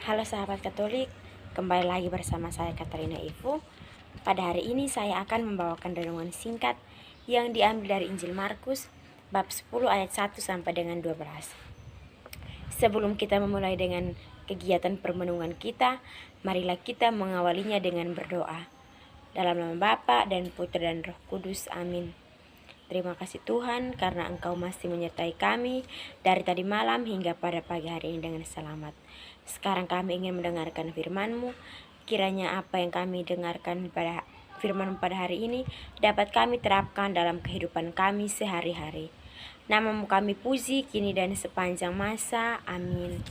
Halo sahabat Katolik, kembali lagi bersama saya Katarina Ivu. Pada hari ini saya akan membawakan renungan singkat yang diambil dari Injil Markus bab 10 ayat 1 sampai dengan 12. Sebelum kita memulai dengan kegiatan permenungan kita, marilah kita mengawalinya dengan berdoa. Dalam nama Bapa dan Putra dan Roh Kudus, amin. Terima kasih Tuhan karena Engkau masih menyertai kami dari tadi malam hingga pada pagi hari ini dengan selamat. Sekarang kami ingin mendengarkan firman-Mu. Kiranya apa yang kami dengarkan pada firman pada hari ini dapat kami terapkan dalam kehidupan kami sehari-hari. Nama-Mu kami puji kini dan sepanjang masa. Amin.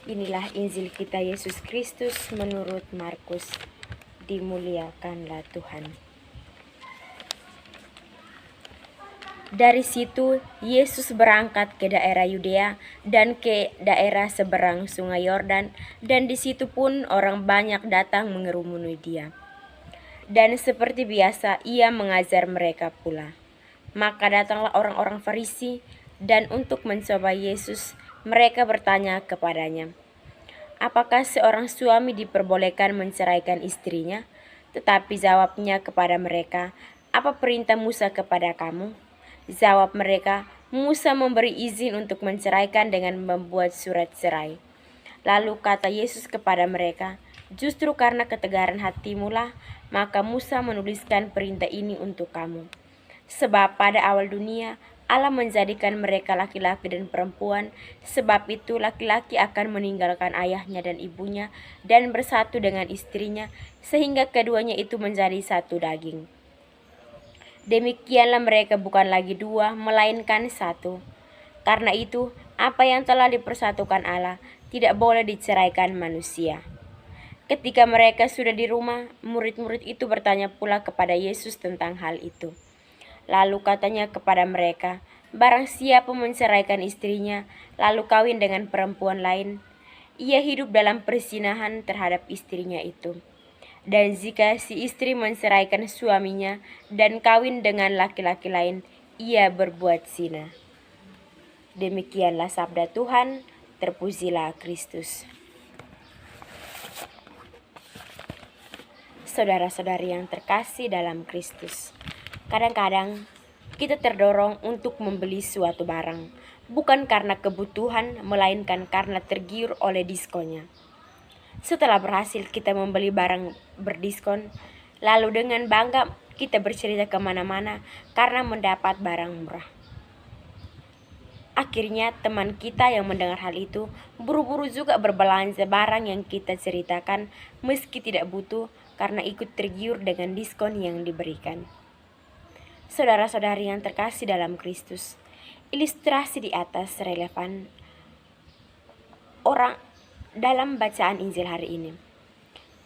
Inilah Injil kita Yesus Kristus menurut Markus. Dimuliakanlah Tuhan. Dari situ Yesus berangkat ke daerah Yudea dan ke daerah seberang Sungai Yordan, dan di situ pun orang banyak datang mengerumuni Dia. Dan seperti biasa Ia mengajar mereka pula. Maka datanglah orang-orang Farisi, dan untuk mencoba Yesus mereka bertanya kepadanya, apakah seorang suami diperbolehkan menceraikan istrinya? Tetapi jawabnya kepada mereka, apa perintah Musa kepada kamu? Jawab mereka, Musa memberi izin untuk menceraikan dengan membuat surat cerai. Lalu kata Yesus kepada mereka, justru karena ketegaran hatimulah, maka Musa menuliskan perintah ini untuk kamu. Sebab pada awal dunia, Allah menjadikan mereka laki-laki dan perempuan, sebab itu laki-laki akan meninggalkan ayahnya dan ibunya dan bersatu dengan istrinya, sehingga keduanya itu menjadi satu daging. Demikianlah mereka bukan lagi dua, melainkan satu. Karena itu, apa yang telah dipersatukan Allah tidak boleh diceraikan manusia. Ketika mereka sudah di rumah, murid-murid itu bertanya pula kepada Yesus tentang hal itu. Lalu katanya kepada mereka, barang siapa menceraikan istrinya, lalu kawin dengan perempuan lain, ia hidup dalam perzinahan terhadap istrinya itu. Dan jika si istri menceraikan suaminya dan kawin dengan laki-laki lain, ia berbuat zina. Demikianlah sabda Tuhan, terpujilah Kristus. Saudara-saudari yang terkasih dalam Kristus, kadang-kadang kita terdorong untuk membeli suatu barang, bukan karena kebutuhan, melainkan karena tergiur oleh diskonnya. Setelah berhasil kita membeli barang berdiskon, lalu dengan bangga kita bercerita kemana-mana karena mendapat barang murah. Akhirnya teman kita yang mendengar hal itu buru-buru juga berbelanja barang yang kita ceritakan meski tidak butuh karena ikut tergiur dengan diskon yang diberikan. Saudara-saudari yang terkasih dalam Kristus, ilustrasi di atas relevan orang dalam bacaan Injil hari ini.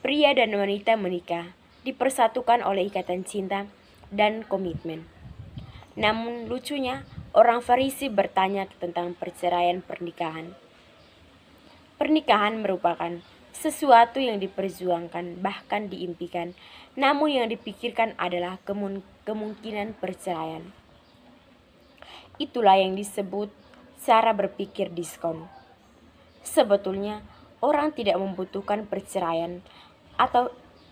Pria dan wanita menikah, dipersatukan oleh ikatan cinta dan komitmen. Namun lucunya, orang Farisi bertanya tentang perceraian pernikahan. Pernikahan merupakan sesuatu yang diperjuangkan, bahkan diimpikan, namun yang dipikirkan adalah kemungkinan perceraian. Itulah yang disebut cara berpikir diskon. Sebetulnya, orang tidak membutuhkan perceraian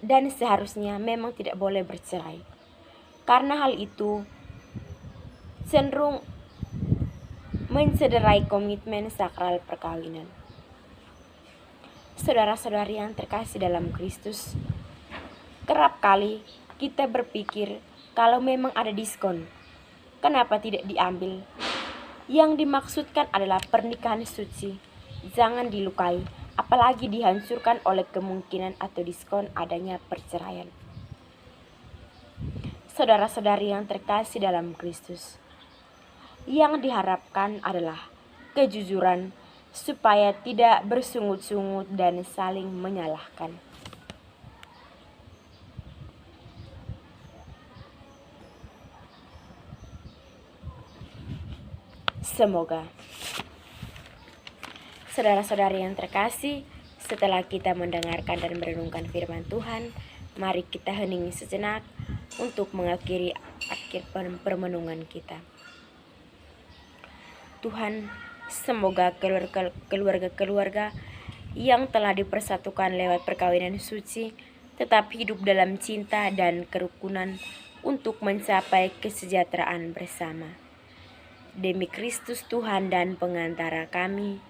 dan seharusnya memang tidak boleh bercerai. Karena hal itu cenderung mencederai komitmen sakral perkawinan. Saudara-saudari yang terkasih dalam Kristus, kerap kali kita berpikir kalau memang ada diskon, kenapa tidak diambil? Yang dimaksudkan adalah pernikahan suci. Jangan dilukai, apalagi dihancurkan oleh kemungkinan atau diskon adanya perceraian. Saudara-saudari yang terkasih dalam Kristus, yang diharapkan adalah kejujuran supaya tidak bersungut-sungut dan saling menyalahkan. Semoga saudara-saudari yang terkasih, setelah kita mendengarkan dan merenungkan firman Tuhan, mari kita hening sejenak untuk mengakhiri permenungan kita. Tuhan, Semoga keluarga-keluarga yang telah dipersatukan lewat perkawinan suci tetap hidup dalam cinta dan kerukunan untuk mencapai kesejahteraan bersama. Demi Kristus Tuhan dan pengantara kami.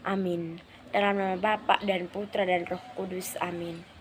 Amin. Dalam nama Bapa dan Putra dan Roh Kudus. Amin.